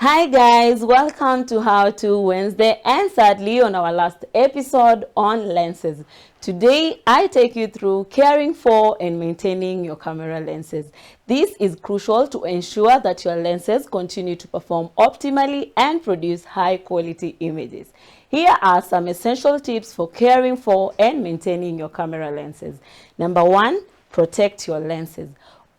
Hi guys, welcome to How To Wednesday and sadly on our last episode on lenses. Today I take you through caring for and maintaining your camera lenses. This is crucial to ensure that your lenses continue to perform optimally and produce high quality images. Here are some essential tips for caring for and maintaining your camera lenses. Number 1, protect your lenses.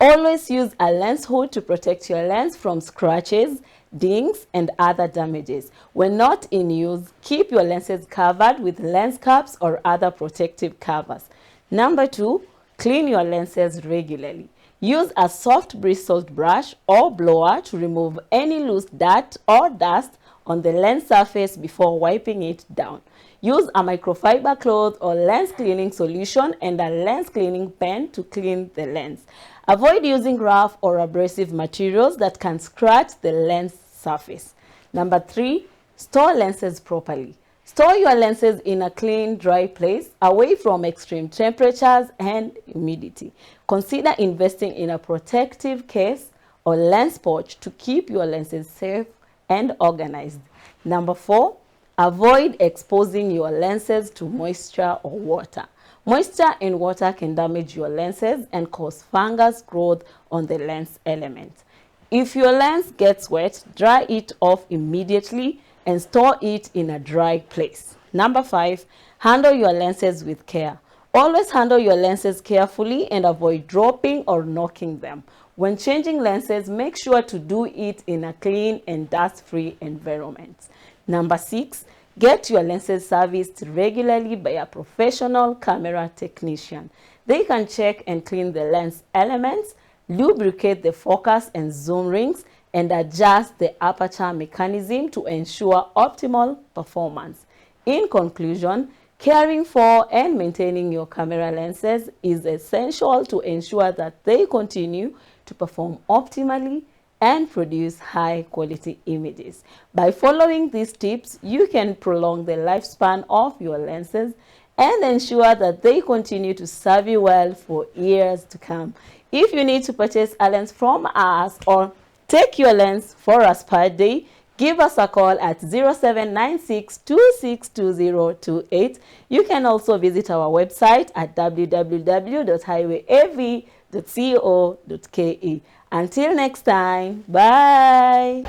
Always use a lens hood to protect your lens from scratches, dings, and other damages. When not in use, keep your lenses covered with lens caps or other protective covers. Number 2, clean your lenses regularly. Use a soft bristled brush or blower to remove any loose dirt or dust on the lens surface before wiping it down. Use a microfiber cloth or lens cleaning solution and a lens cleaning pen to clean the lens. Avoid using rough or abrasive materials that can scratch the lens surface. Number 3, store lenses properly. Store your lenses in a clean, dry place away from extreme temperatures and humidity. Consider investing in a protective case or lens pouch to keep your lenses safe and organized. Number 4, avoid exposing your lenses to moisture or water. Moisture and water can damage your lenses and cause fungus growth on the lens element. If your lens gets wet, dry it off immediately and store it in a dry place. Number 5, handle your lenses with care. Always handle your lenses carefully and avoid dropping or knocking them. When changing lenses, make sure to do it in a clean and dust-free environment. Number 6, get your lenses serviced regularly by a professional camera technician. They can check and clean the lens elements, lubricate the focus and zoom rings, and adjust the aperture mechanism to ensure optimal performance. In conclusion, caring for and maintaining your camera lenses is essential to ensure that they continue to perform optimally and produce high quality images. By following these tips, you can prolong the lifespan of your lenses and ensure that they continue to serve you well for years to come. If you need to purchase a lens from us or take your lens for us per day, give us a call at 0796262028. You can also visit our website at www.highwayav.co.ke. Until next time, bye.